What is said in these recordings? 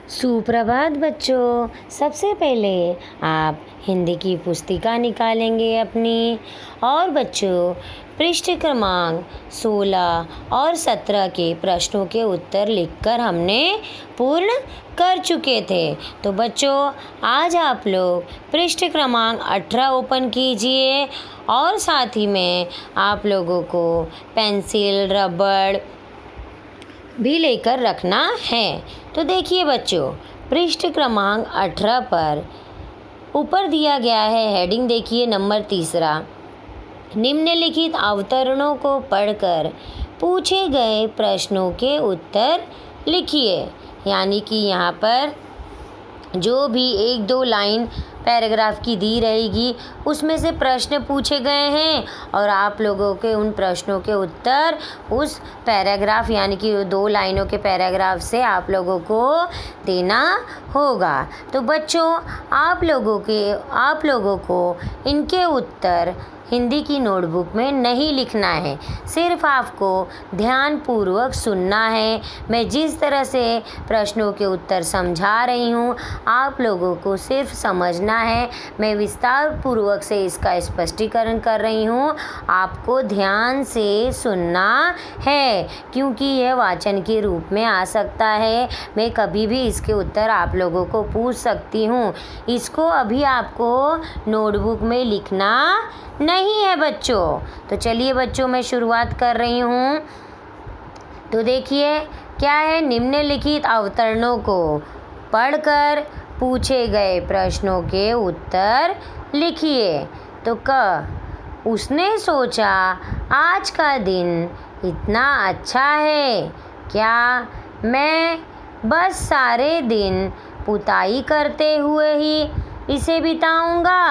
सुप्रभात बच्चों। सबसे पहले आप हिंदी की पुस्तिका निकालेंगे अपनी, और बच्चों पृष्ठ क्रमांक 16 और 17 के प्रश्नों के उत्तर लिखकर हमने पूर्ण कर चुके थे। तो बच्चों आज आप लोग पृष्ठ क्रमांक 18 ओपन कीजिए और साथ ही में आप लोगों को पेंसिल रबड़ भी लेकर रखना है। तो देखिए बच्चों, पृष्ठ क्रमांक 18 पर ऊपर दिया गया है हेडिंग, देखिए नंबर 3, निम्नलिखित अवतरणों को पढ़कर पूछे गए प्रश्नों के उत्तर लिखिए। यानी कि यहाँ पर जो भी 1-2 लाइन पैराग्राफ की दी रहेगी उसमें से प्रश्न पूछे गए हैं और आप लोगों के उन प्रश्नों के उत्तर उस पैराग्राफ यानी कि 2 लाइनों के पैराग्राफ से आप लोगों को देना होगा। तो बच्चों आप लोगों को इनके उत्तर हिंदी की नोटबुक में नहीं लिखना है, सिर्फ आपको ध्यानपूर्वक सुनना है। मैं जिस तरह से प्रश्नों के उत्तर समझा रही हूँ आप लोगों को सिर्फ समझना है। मैं विस्तार पूर्वक से इसका स्पष्टीकरण कर रही हूँ, आपको ध्यान से सुनना है क्योंकि यह वाचन के रूप में आ सकता है। मैं कभी भी इसके उत्तर आप लोगों को पूछ सकती हूँ। इसको अभी आपको नोटबुक में लिखना नहीं है बच्चों। तो चलिए बच्चों मैं शुरुआत कर रही हूँ। तो देखिए क्या है, निम्नलिखित अवतरणों को पढ़कर पूछे गए प्रश्नों के उत्तर लिखिए। तो उसने सोचा आज का दिन इतना अच्छा है, क्या मैं बस सारे दिन पुताई करते हुए ही इसे बिताऊंगा?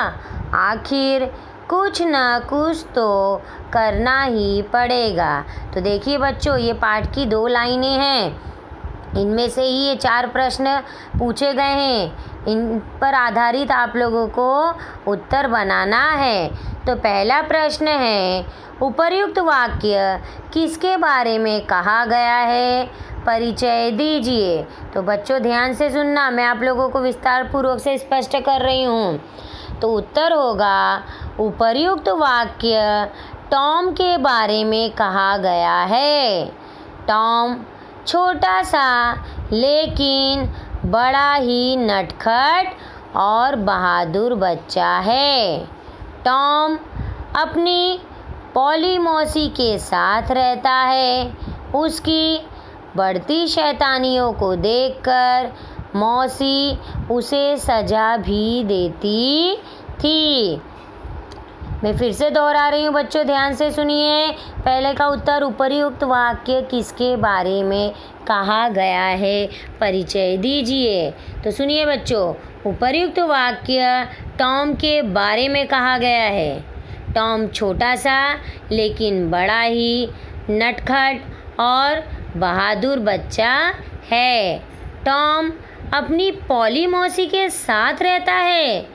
आखिर कुछ न कुछ तो करना ही पड़ेगा। तो देखिए बच्चों ये पाठ की 2 लाइनें हैं, इनमें से ही ये 4 प्रश्न पूछे गए हैं। इन पर आधारित आप लोगों को उत्तर बनाना है। तो पहला प्रश्न है, उपर्युक्त वाक्य किसके बारे में कहा गया है? परिचय दीजिए। तो बच्चों ध्यान से सुनना, मैं आप लोगों को विस्तार पूर्वक से स्पष्ट कर रही हूँ। तो उत्तर होगा, उपर्युक्त वाक्य टॉम के बारे में कहा गया है। टॉम छोटा सा लेकिन बड़ा ही नटखट और बहादुर बच्चा है। टॉम अपनी पॉली मौसी के साथ रहता है। उसकी बढ़ती शैतानियों को देखकर मौसी उसे सजा भी देती थी। मैं फिर से दोहरा रही हूँ बच्चों, ध्यान से सुनिए। पहले का उत्तर, उपर्युक्त वाक्य किसके बारे में कहा गया है? परिचय दीजिए। तो सुनिए बच्चों, उपर्युक्त वाक्य टॉम के बारे में कहा गया है। टॉम छोटा सा लेकिन बड़ा ही नटखट और बहादुर बच्चा है। टॉम अपनी पॉली मौसी के साथ रहता है।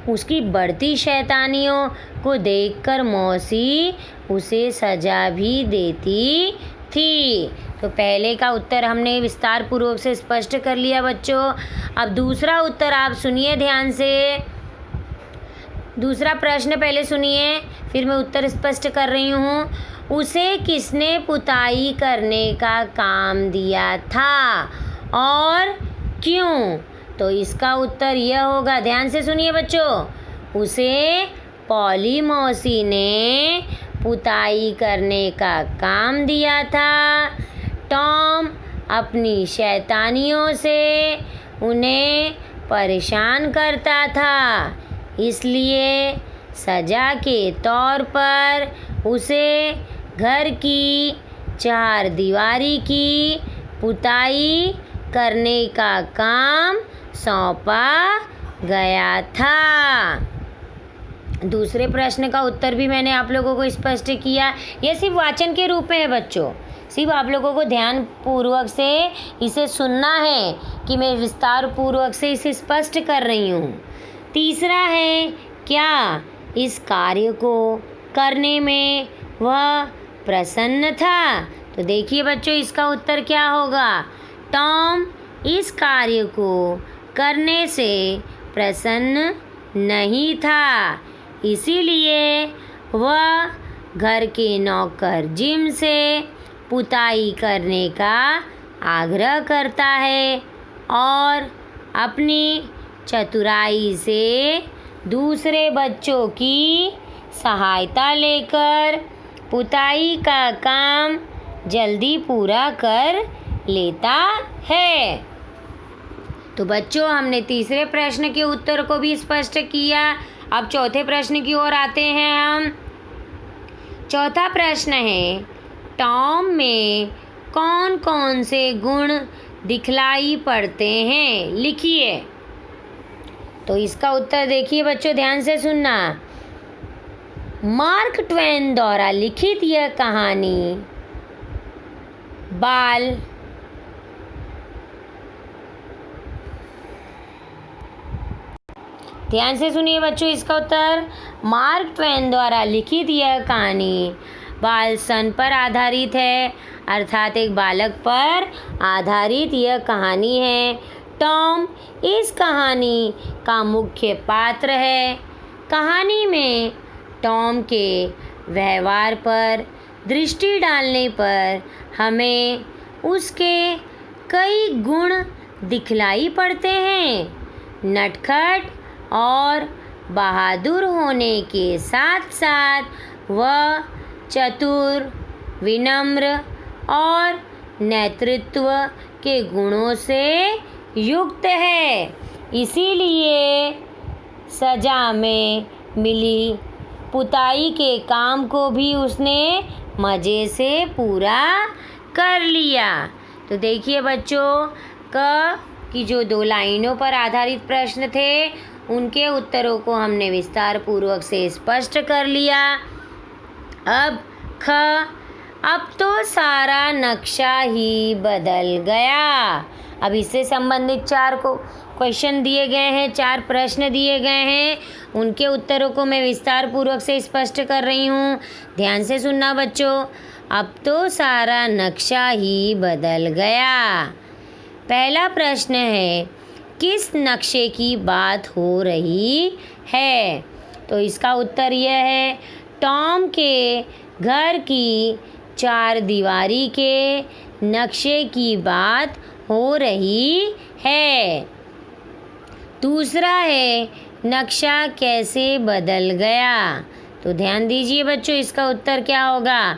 उसकी बढ़ती शैतानियों को देखकर मौसी उसे सजा भी देती थी। तो पहले का उत्तर हमने विस्तार पूर्वक से स्पष्ट कर लिया बच्चों। अब दूसरा उत्तर आप सुनिए ध्यान से। दूसरा प्रश्न पहले सुनिए, फिर मैं उत्तर स्पष्ट कर रही हूँ। उसे किसने पुताई करने का काम दिया था और क्यों? तो इसका उत्तर यह होगा, ध्यान से सुनिए बच्चों। उसे पॉली मौसी ने पुताई करने का काम दिया था। टॉम अपनी शैतानियों से उन्हें परेशान करता था, इसलिए सजा के तौर पर उसे घर की 4 दीवारी की पुताई करने का काम सौंपा गया था। दूसरे प्रश्न का उत्तर भी मैंने आप लोगों को स्पष्ट किया। यह सिर्फ वाचन के रूप में है बच्चों, सिर्फ आप लोगों को ध्यान पूर्वक से इसे सुनना है कि मैं विस्तार पूर्वक से इसे स्पष्ट कर रही हूँ। तीसरा है, क्या इस कार्य को करने में वह प्रसन्न था? तो देखिए बच्चों इसका उत्तर क्या होगा। टॉम इस कार्य को करने से प्रसन्न नहीं था, इसीलिए वह घर के नौकर जिम से पुताई करने का आग्रह करता है और अपनी चतुराई से दूसरे बच्चों की सहायता लेकर पुताई का काम जल्दी पूरा कर लेता है। तो बच्चों, हमने तीसरे प्रश्न के उत्तर को भी स्पष्ट किया। अब चौथे प्रश्न की ओर आते हैं हम। चौथा प्रश्न है, टॉम में कौन कौन से गुण दिखलाई पड़ते हैं, लिखिए। तो इसका उत्तर देखिए बच्चों, ध्यान से सुनना। मार्क ट्वेन द्वारा लिखित यह कहानी ध्यान से सुनिए बच्चों, इसका उत्तर मार्क ट्वेन द्वारा लिखित यह कहानी बालसन पर आधारित है, अर्थात एक बालक पर आधारित यह कहानी है। टॉम इस कहानी का मुख्य पात्र है। कहानी में टॉम के व्यवहार पर दृष्टि डालने पर हमें उसके कई गुण दिखलाई पड़ते हैं। नटखट और बहादुर होने के साथ साथ वह चतुर, विनम्र और नेतृत्व के गुणों से युक्त है। इसीलिए सजा में मिली पुताई के काम को भी उसने मज़े से पूरा कर लिया। तो देखिए बच्चों, की जो 2 लाइनों पर आधारित प्रश्न थे उनके उत्तरों को हमने विस्तार पूर्वक से स्पष्ट कर लिया। अब अब तो सारा नक्शा ही बदल गया। अब इससे संबंधित 4 क्वेश्चन दिए गए हैं, 4 प्रश्न दिए गए हैं, उनके उत्तरों को मैं विस्तार पूर्वक से स्पष्ट कर रही हूँ। ध्यान से सुनना बच्चों। अब तो सारा नक्शा ही बदल गया। पहला प्रश्न है, किस नक्शे की बात हो रही है? तो इसका उत्तर यह है, टॉम के घर की 4 दीवारी के नक्शे की बात हो रही है। दूसरा है, नक्शा कैसे बदल गया? तो ध्यान दीजिए बच्चों, इसका उत्तर क्या होगा?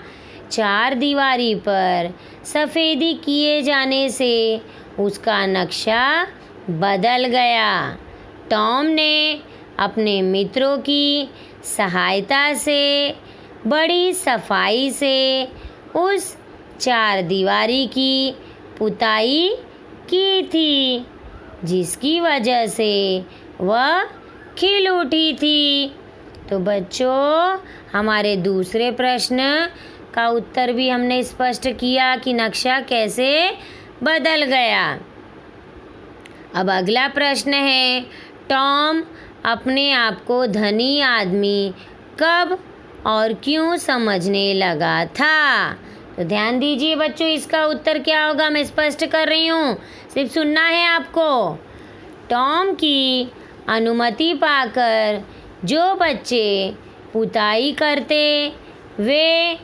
4 दीवारी पर सफ़ेदी किए जाने से उसका नक्शा बदल गया। टॉम ने अपने मित्रों की सहायता से बड़ी सफाई से उस 4 दीवारी की पुताई की थी, जिसकी वजह से वह खिल उठी थी। तो बच्चों, हमारे दूसरे प्रश्न का उत्तर भी हमने स्पष्ट किया कि नक्शा कैसे बदल गया। अब अगला प्रश्न है, टॉम अपने आप को धनी आदमी कब और क्यों समझने लगा था? तो ध्यान दीजिए बच्चों, इसका उत्तर क्या होगा मैं स्पष्ट कर रही हूँ, सिर्फ सुनना है आपको। टॉम की अनुमति पाकर जो बच्चे पुताई करते वे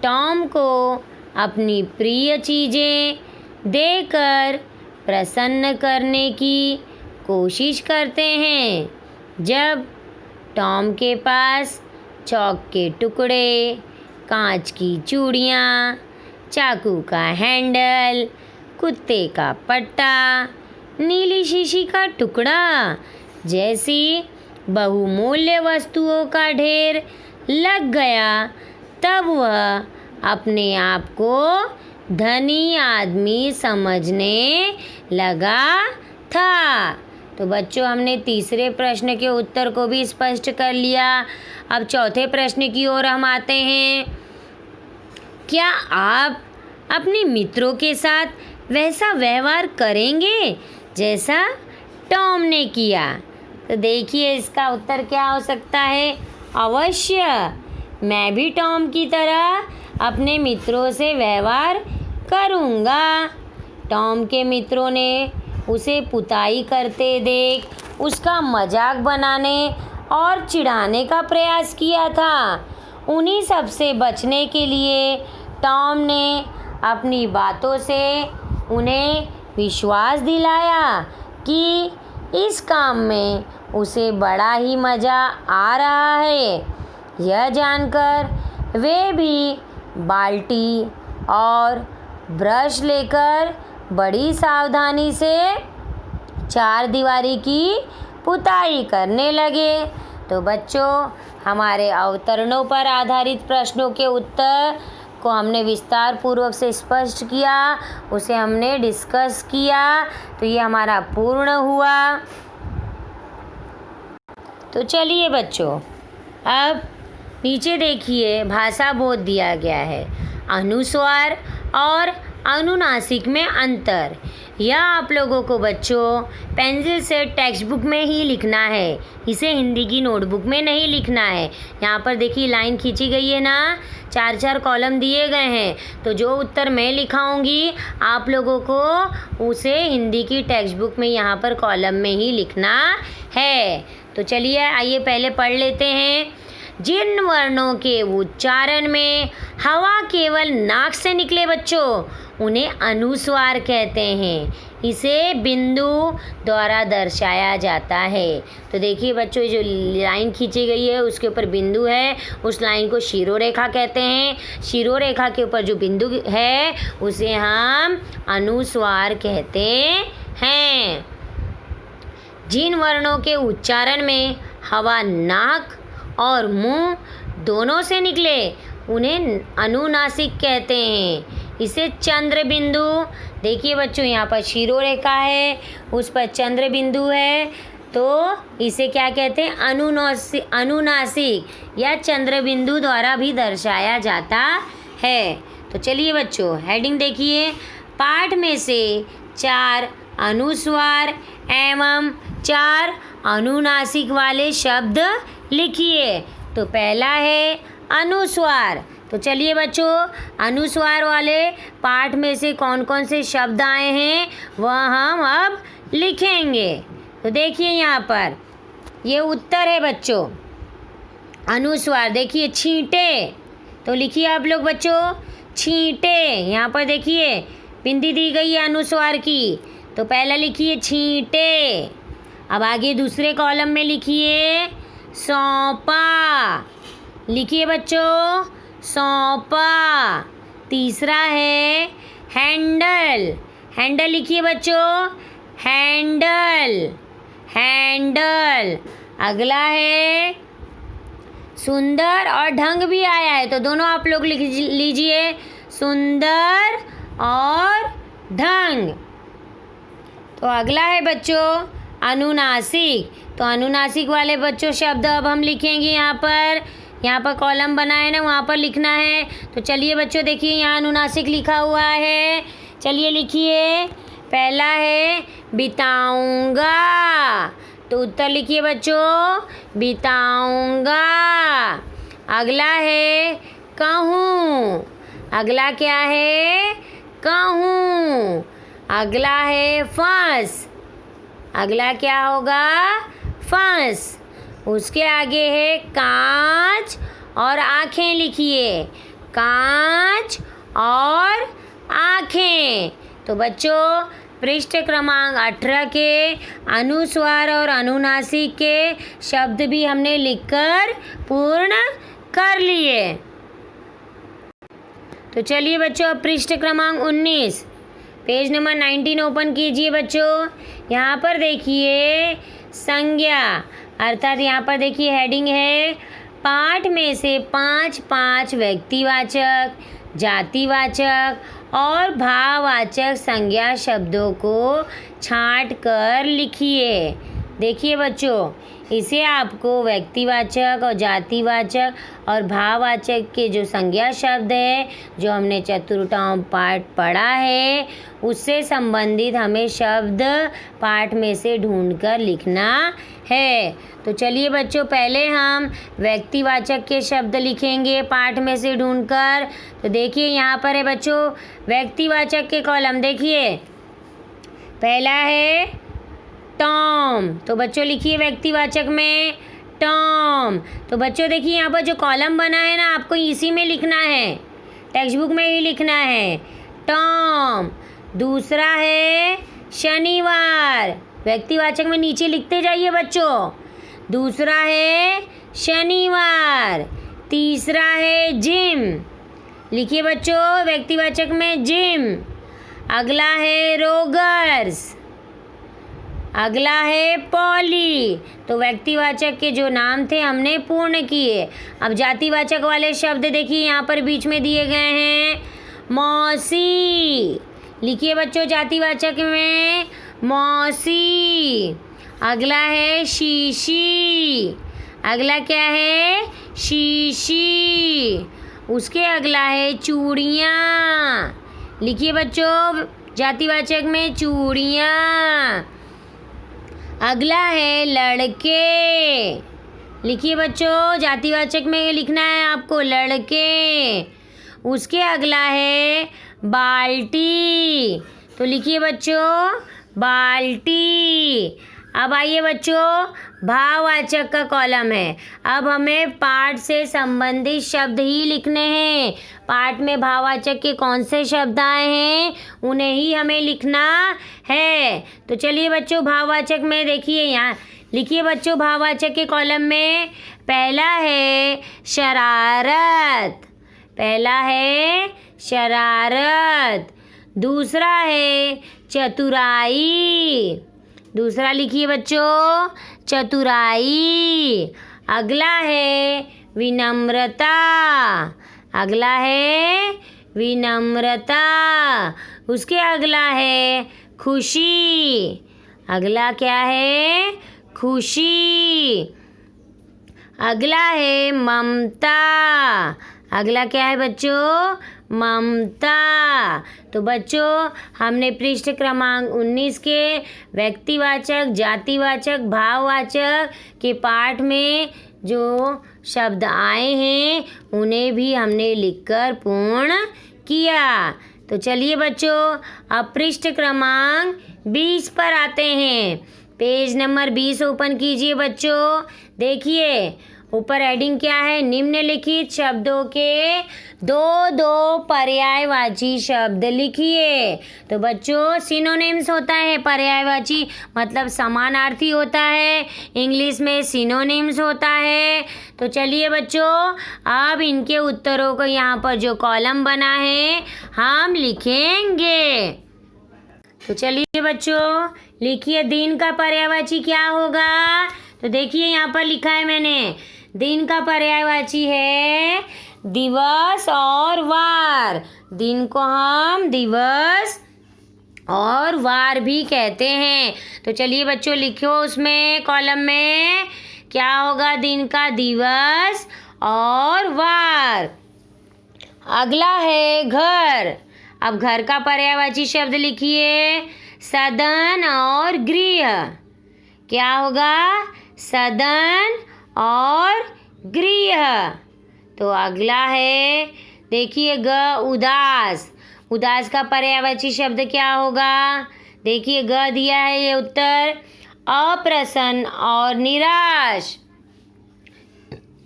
टॉम को अपनी प्रिय चीज़ें देकर प्रसन्न करने की कोशिश करते हैं। जब टॉम के पास चॉक के टुकड़े, कांच की चूड़ियाँ, चाकू का हैंडल, कुत्ते का पट्टा, नीली शीशी का टुकड़ा जैसी बहुमूल्य वस्तुओं का ढेर लग गया, तब वह अपने आप को धनी आदमी समझने लगा था। तो बच्चों, हमने तीसरे प्रश्न के उत्तर को भी स्पष्ट कर लिया। अब चौथे प्रश्न की ओर हम आते हैं। क्या आप अपने मित्रों के साथ वैसा व्यवहार करेंगे जैसा टॉम ने किया? तो देखिए इसका उत्तर क्या हो सकता है। अवश्य, मैं भी टॉम की तरह अपने मित्रों से व्यवहार करूँगा। टॉम के मित्रों ने उसे पुताई करते देख उसका मजाक बनाने और चिढ़ाने का प्रयास किया था। उन्हीं सब से बचने के लिए टॉम ने अपनी बातों से उन्हें विश्वास दिलाया कि इस काम में उसे बड़ा ही मज़ा आ रहा है। यह जानकर वे भी बाल्टी और ब्रश लेकर बड़ी सावधानी से चारदीवारी की पुताई करने लगे। तो बच्चों, हमारे अवतरणों पर आधारित प्रश्नों के उत्तर को हमने विस्तार पूर्वक से स्पष्ट किया, उसे हमने डिस्कस किया। तो ये हमारा पूर्ण हुआ। तो चलिए बच्चों, अब नीचे देखिए भाषा बोध दिया गया है। अनुस्वार और अनुनासिक में अंतर, यह आप लोगों को बच्चों पेंसिल से टेक्स्ट बुक में ही लिखना है, इसे हिंदी की नोटबुक में नहीं लिखना है। यहाँ पर देखिए लाइन खींची गई है ना, 4-4 कॉलम दिए गए हैं। तो जो उत्तर मैं लिखाऊंगी आप लोगों को उसे हिंदी की टेक्स्ट बुक में यहाँ पर कॉलम में ही लिखना है। तो चलिए आइए पहले पढ़ लेते हैं। जिन वर्णों के उच्चारण में हवा केवल नाक से निकले बच्चों, उन्हें अनुस्वार कहते हैं। इसे बिंदु द्वारा दर्शाया जाता है। तो देखिए बच्चों, जो लाइन खींची गई है उसके ऊपर बिंदु है, उस लाइन को शिरोरेखा कहते हैं। शिरोरेखा के ऊपर जो बिंदु है उसे हम अनुस्वार कहते हैं। जिन वर्णों के उच्चारण में हवा नाक और मुंह दोनों से निकले, उन्हें अनुनासिक कहते हैं। इसे चंद्र बिंदु, देखिए बच्चों यहाँ पर शिरोरेखा है, उस पर चंद्र बिंदु है, तो इसे क्या कहते हैं? अनुनासिक या चंद्र बिंदु द्वारा भी दर्शाया जाता है। तो चलिए बच्चों, हेडिंग देखिए। पाठ में से 4 अनुस्वार एवं 4 अनुनासिक वाले शब्द लिखिए। तो पहला है अनुस्वार। तो चलिए बच्चों, अनुस्वार वाले पाठ में से कौन कौन से शब्द आए हैं वह हम अब लिखेंगे। तो देखिए यहाँ पर ये उत्तर है बच्चों। अनुस्वार देखिए छींटे, तो लिखिए आप लोग बच्चों छींटे। यहाँ पर देखिए बिंदी दी गई है अनुस्वार की, तो पहला लिखिए छींटे। अब आगे दूसरे कॉलम में लिखिए सौंपा, लिखिए बच्चों सौंपा। तीसरा है हैंडल, हैंडल लिखिए बच्चों हैंडल, हैंडल। अगला है सुंदर, और ढंग भी आया है तो दोनों आप लोग लिख लीजिए, सुंदर और ढंग। तो अगला है बच्चों अनुनासिक। तो अनुनासिक वाले बच्चों शब्द अब हम लिखेंगे। यहाँ पर कॉलम बना है ना, वहाँ पर लिखना है। तो चलिए बच्चों देखिए यहाँ अनुनासिक लिखा हुआ है, चलिए लिखिए। पहला है बिताऊंगा, तो उत्तर लिखिए बच्चों बिताऊंगा। अगला है कहूँ, अगला क्या है? कहूँ। अगला है फंस, अगला क्या होगा? फंस। उसके आगे है कांच और आँखें, लिखिए कांच और आँखें। तो बच्चों पृष्ठ क्रमांक 18 के अनुस्वार और अनुनासिक के शब्द भी हमने लिखकर पूर्ण कर लिए। तो चलिए बच्चों अब पृष्ठ क्रमांक 19 पेज नंबर 19 ओपन कीजिए बच्चों। यहाँ पर देखिए संज्ञा, अर्थात यहाँ पर देखिए हेडिंग है पाठ में से 5 व्यक्तिवाचक, जातिवाचक और भाववाचक संज्ञा शब्दों को छांट कर लिखिए। देखिए बच्चों, इसे आपको व्यक्तिवाचक और जातिवाचक और भाववाचक के जो संज्ञा शब्द है जो हमने चतुर्थाओं पाठ पढ़ा है उससे संबंधित हमें शब्द पाठ में से ढूंढकर लिखना है। तो चलिए बच्चों पहले हम व्यक्तिवाचक के शब्द लिखेंगे पाठ में से ढूंढकर। तो देखिए यहाँ पर है बच्चों व्यक्तिवाचक के कॉलम, देखिए पहला है टॉम। तो बच्चों लिखिए व्यक्तिवाचक में टॉम। तो बच्चों देखिए यहाँ पर जो कॉलम बना है ना, आपको इसी में लिखना है, टेक्स्ट बुक में ही लिखना है टॉम। दूसरा है शनिवार, व्यक्तिवाचक में नीचे लिखते जाइए बच्चों। दूसरा है शनिवार। तीसरा है जिम, लिखिए बच्चों व्यक्तिवाचक में जिम। अगला है रोगर्स। अगला है पॉली। तो व्यक्तिवाचक के जो नाम थे हमने पूर्ण किए। अब जातिवाचक वाले शब्द देखिए यहाँ पर बीच में दिए गए हैं मौसी। लिखिए बच्चों जातिवाचक में मौसी। अगला है शीशी। अगला क्या है शीशी। उसके अगला है चूड़ियाँ। लिखिए बच्चों जातिवाचक में चूड़ियाँ। अगला है लड़के। लिखिए बच्चों जातिवाचक में लिखना है आपको लड़के। उसके अगला है बाल्टी। तो लिखिए बच्चों बाल्टी। अब आइए बच्चों भाववाचक का कॉलम है। अब हमें पाठ से संबंधित शब्द ही लिखने हैं। पाठ में भाववाचक के कौन से शब्द आए हैं उन्हें ही हमें लिखना है। तो चलिए बच्चों भाववाचक में देखिए यहाँ लिखिए बच्चों भाववाचक के कॉलम में पहला है शरारत। पहला है शरारत। दूसरा है चतुराई। दूसरा लिखिए बच्चों चतुराई। अगला है विनम्रता। अगला है विनम्रता। उसके अगला है खुशी। अगला क्या है खुशी। अगला है ममता। अगला क्या है बच्चों ममता। तो बच्चों हमने पृष्ठ क्रमांक 19 के व्यक्तिवाचक जातिवाचक भाववाचक के पाठ में जो शब्द आए हैं उन्हें भी हमने लिखकर पूर्ण किया। तो चलिए बच्चों अब पृष्ठ क्रमांक 20 पर आते हैं। पेज नंबर 20 ओपन कीजिए बच्चों। देखिए ऊपर हेडिंग क्या है निम्नलिखित शब्दों के दो दो पर्यायवाची शब्द लिखिए। तो बच्चों सिनोनिम्स होता है पर्यायवाची मतलब समानार्थी होता है। इंग्लिश में सिनोनिम्स होता है। तो चलिए बच्चों अब इनके उत्तरों को यहाँ पर जो कॉलम बना है हम लिखेंगे। तो चलिए बच्चों लिखिए दिन का पर्यायवाची क्या होगा। तो देखिए यहाँ पर लिखा है मैंने दिन का पर्यायवाची है दिवस और वार। दिन को हम दिवस और वार भी कहते हैं। तो चलिए बच्चों लिखो उसमें कॉलम में क्या होगा दिन का दिवस और वार। अगला है घर। अब घर का पर्यायवाची शब्द लिखिए सदन और गृह। क्या होगा सदन और गृह। तो अगला है देखिए ग उदास। उदास का पर्यायवाची शब्द क्या होगा। देखिए ग दिया है ये उत्तर अप्रसन्न और निराश।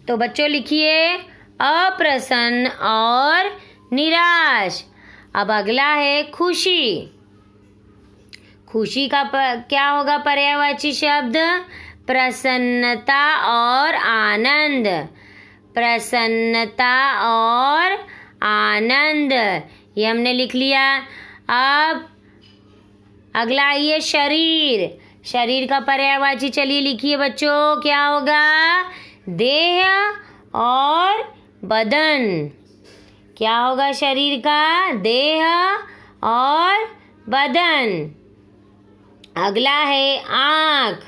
तो बच्चों लिखिए अप्रसन्न और निराश। अब अगला है खुशी। खुशी का क्या होगा पर्यायवाची शब्द प्रसन्नता और आनंद। प्रसन्नता और आनंद ये हमने लिख लिया। अब अगला आइए शरीर। शरीर का पर्यायवाची चलिए लिखिए बच्चों क्या होगा देह और बदन। क्या होगा शरीर का देह और बदन। अगला है आँख।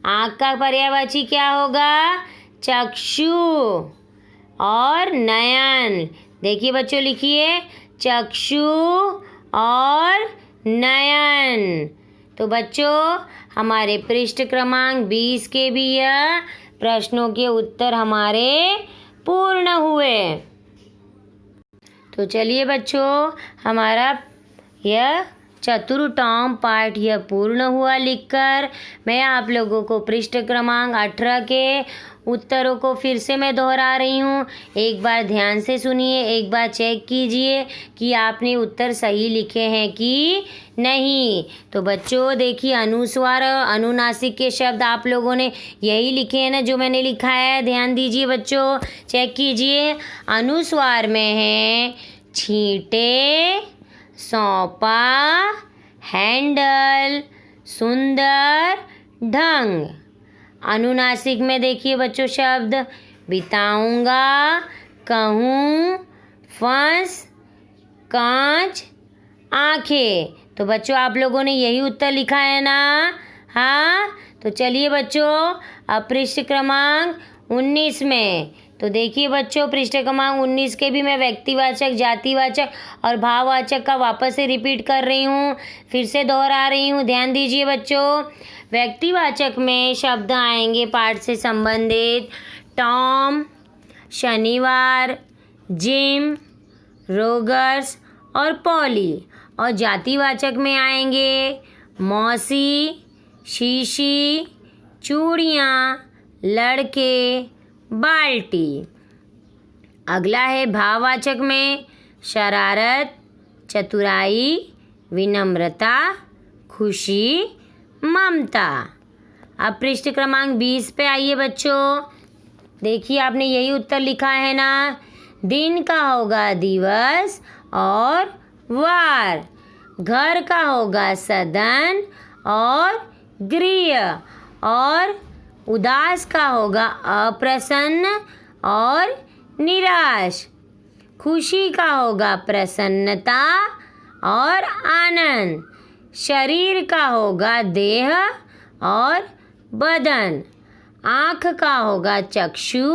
आँख का पर्यायवाची क्या होगा चक्षु और नयन। देखिए बच्चों लिखिए चक्षु और नयन। तो बच्चों हमारे पृष्ठ क्रमांक 20 के भी यह प्रश्नों के उत्तर हमारे पूर्ण हुए। तो चलिए बच्चों हमारा यह चतुर टॉम पाठ यह पूर्ण हुआ लिखकर। मैं आप लोगों को पृष्ठ क्रमांक 18 के उत्तरों को फिर से मैं दोहरा रही हूँ। एक बार ध्यान से सुनिए, एक बार चेक कीजिए कि आपने उत्तर सही लिखे हैं कि नहीं। तो बच्चों देखिए, अनुस्वार और अनुनासिक के शब्द आप लोगों ने यही लिखे हैं ना जो मैंने लिखा है। ध्यान दीजिए बच्चों, चेक कीजिए। अनुस्वार में है छींटे, सौंपा, हैंडल, सुंदर, ढंग। अनुनासिक में देखिए बच्चों शब्द बिताऊंगा, कहूँ, फंस, कांच, आंखें। तो बच्चों आप लोगों ने यही उत्तर लिखा है ना। हाँ, तो चलिए बच्चों अब पृष्ठ क्रमांक 19 में। तो देखिए बच्चों, पृष्ठ क्रमांक 19 के भी मैं व्यक्तिवाचक, जातिवाचक और भाववाचक का वापस से रिपीट कर रही हूँ, फिर से दोहरा रही हूँ। ध्यान दीजिए बच्चों, व्यक्तिवाचक में शब्द आएंगे पाठ से संबंधित टॉम, शनिवार, जिम, रोगर्स और पॉली। और जातिवाचक में आएंगे मौसी, शीशी, चूड़ियाँ, लड़के, बाल्टी। अगला है भाववाचक में शरारत, चतुराई, विनम्रता, खुशी, ममता। अब पृष्ठ क्रमांक 20 पे आइए बच्चों। देखिए आपने यही उत्तर लिखा है ना। दिन का होगा दिवस और वार, घर का होगा सदन और गृह, और उदास का होगा अप्रसन्न और निराश, खुशी का होगा प्रसन्नता और आनंद, शरीर का होगा देह और बदन, आँख का होगा चक्षु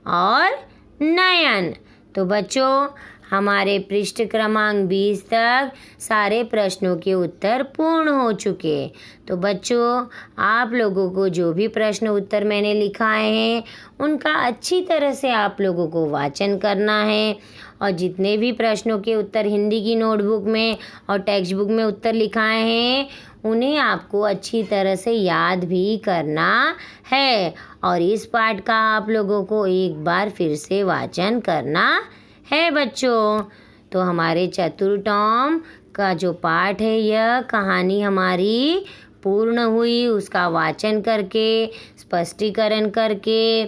और नयन। तो बच्चों हमारे पृष्ठ क्रमांक 20 तक सारे प्रश्नों के उत्तर पूर्ण हो चुके। तो बच्चों आप लोगों को जो भी प्रश्न उत्तर मैंने लिखाए हैं उनका अच्छी तरह से आप लोगों को वाचन करना है, और जितने भी प्रश्नों के उत्तर हिंदी की नोटबुक में और टेक्स्ट बुक में उत्तर लिखाए हैं उन्हें आपको अच्छी तरह से याद भी करना है, और इस पाठ का आप लोगों को एक बार फिर से वाचन करना है बच्चों। तो हमारे चतुर टॉम का जो पाठ है, यह कहानी हमारी पूर्ण हुई। उसका वाचन करके, स्पष्टीकरण करके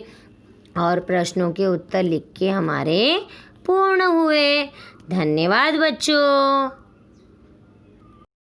और प्रश्नों के उत्तर लिख के हमारे पूर्ण हुए। धन्यवाद बच्चों।